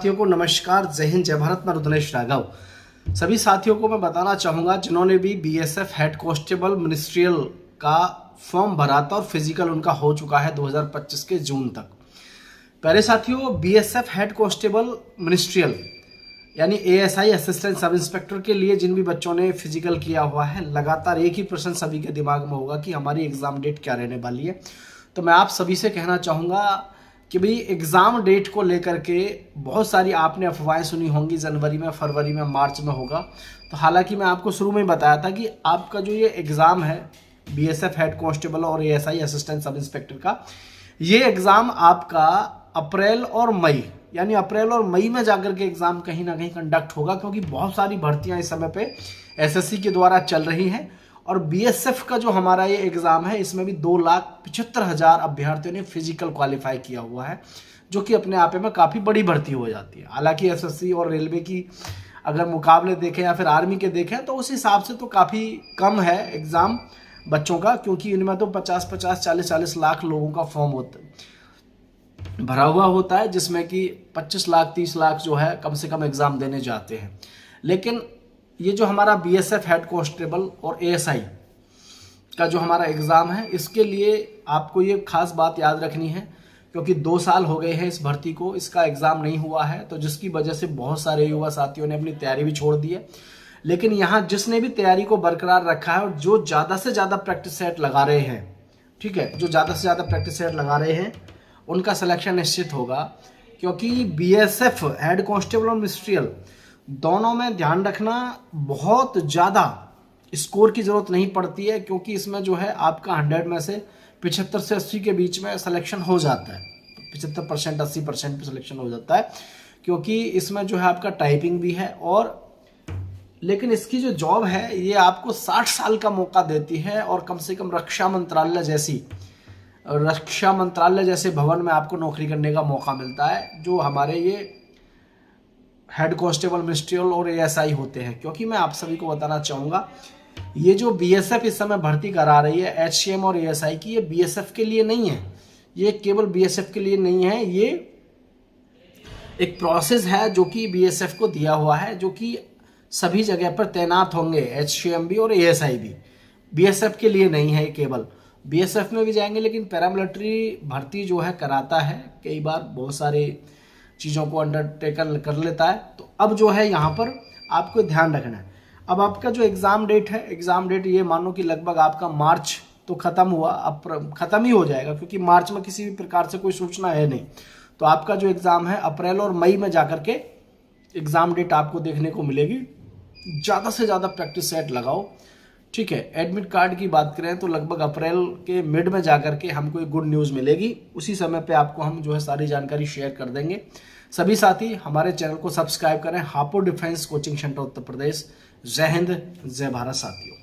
साथियों को नमस्कार, जय हिंद, जय भारत। मैं रुद्रेश राघव। सभी साथियों को मैं बताना चाहूँगा जिन्होंने भी बीएसएफ हेड कांस्टेबल मिनिस्ट्रियल का फॉर्म भरा था और फिजिकल उनका हो चुका है 2025 के जून तक। पहले साथियों, बीएसएफ हेड कांस्टेबल मिनिस्ट्रियल यानी एएसआई असिस्टेंट सब इंस्पेक्टर के लिए जिन भी बच्चों ने फिजिकल किया हुआ है, लगातार एक ही प्रश्न सभी के दिमाग में होगा कि हमारी एग्जाम डेट क्या रहने वाली है। तो मैं आप सभी से कहना चाहूँगा कि भाई एग्ज़ाम डेट को लेकर के बहुत सारी आपने अफवाहें सुनी होंगी, जनवरी में, फरवरी में, मार्च में होगा। तो हालांकि मैं आपको शुरू में बताया था कि आपका जो ये एग्ज़ाम है बीएसएफ हेड कांस्टेबल और एएसआई असिस्टेंट सब इंस्पेक्टर का, ये एग्ज़ाम आपका अप्रैल और मई यानी अप्रैल और मई में जाकर के एग्ज़ाम कहीं ना कहीं कंडक्ट होगा, क्योंकि बहुत सारी भर्तियां इस समय पे एसएससी के द्वारा चल रही हैं। और बीएसएफ का जो हमारा ये एग्ज़ाम है, इसमें भी 2,75,000 अभ्यर्थियों ने फिजिकल क्वालिफाई किया हुआ है, जो कि अपने आप में काफ़ी बड़ी भर्ती हो जाती है। हालांकि एसएससी और रेलवे की अगर मुकाबले देखें या फिर आर्मी के देखें तो उस हिसाब से तो काफ़ी कम है एग्ज़ाम बच्चों का, क्योंकि इनमें तो 50-50, 40-40 लाख लोगों का फॉर्म भरा हुआ होता है, जिसमें कि 25 लाख 30 लाख जो है कम से कम एग्ज़ाम देने जाते हैं। लेकिन ये जो हमारा बीएसएफ हेड कांस्टेबल और एएसआई का जो हमारा एग्ज़ाम है, इसके लिए आपको ये खास बात याद रखनी है, क्योंकि 2 साल हो गए हैं इस भर्ती को, इसका एग्ज़ाम नहीं हुआ है, तो जिसकी वजह से बहुत सारे युवा साथियों ने अपनी तैयारी भी छोड़ दी है। लेकिन यहाँ जिसने भी तैयारी को बरकरार रखा है और जो ज़्यादा से ज़्यादा प्रैक्टिस सेट लगा रहे हैं, ठीक है, जो ज़्यादा से ज़्यादा प्रैक्टिस सेट लगा रहे हैं उनका सिलेक्शन निश्चित होगा। क्योंकि बीएसएफ हेड कांस्टेबल और मिनिस्ट्रियल दोनों में ध्यान रखना, बहुत ज़्यादा स्कोर की ज़रूरत नहीं पड़ती है, क्योंकि इसमें जो है आपका 100 में से 75 से 80 के बीच में सिलेक्शन हो जाता है। 75% 80% पे सिलेक्शन हो जाता है, क्योंकि इसमें जो है आपका टाइपिंग भी है। और लेकिन इसकी जो जॉब है ये आपको 60 साल का मौका देती है, और कम से कम रक्षा मंत्रालय जैसे भवन में आपको नौकरी करने का मौका मिलता है, जो हमारे ये हेड कांस्टेबल मिनिस्ट्रियल और एएसआई होते हैं। क्योंकि मैं आप सभी को बताना चाहूँगा, ये जो बीएसएफ इस समय भर्ती करा रही है एचसीएम और एएसआई की, ये बीएसएफ के लिए नहीं है, ये केवल बीएसएफ के लिए नहीं है, ये एक प्रोसेस है जो कि बीएसएफ को दिया हुआ है, जो कि सभी जगह पर तैनात होंगे, एचसीएम भी और एएसआई भी। बीएसएफ के लिए नहीं है, केवल बीएसएफ में भी जाएंगे, लेकिन पैरामिलिट्री भर्ती जो है कराता है, कई बार बहुत सारी चीज़ों को अंडरटेकन कर लेता है। तो अब जो है यहाँ पर आपको ध्यान रखना है, अब आपका जो एग्ज़ाम डेट है, एग्ज़ाम डेट ये मानो कि लगभग आपका मार्च तो ख़त्म हुआ, अब ख़त्म ही हो जाएगा, क्योंकि मार्च में किसी भी प्रकार से कोई सूचना है नहीं। तो आपका जो एग्ज़ाम है अप्रैल और मई में जाकर के एग्ज़ाम डेट आपको देखने को मिलेगी। ज़्यादा से ज़्यादा प्रैक्टिस सेट लगाओ, ठीक है। एडमिट कार्ड की बात करें तो लगभग अप्रैल के मिड में जाकर के हमको एक गुड न्यूज़ मिलेगी, उसी समय पे आपको हम जो है सारी जानकारी शेयर कर देंगे। सभी साथी हमारे चैनल को सब्सक्राइब करें। Hapur defence coaching centre Uttar Pradesh. जय हिंद, जय भारत साथियों।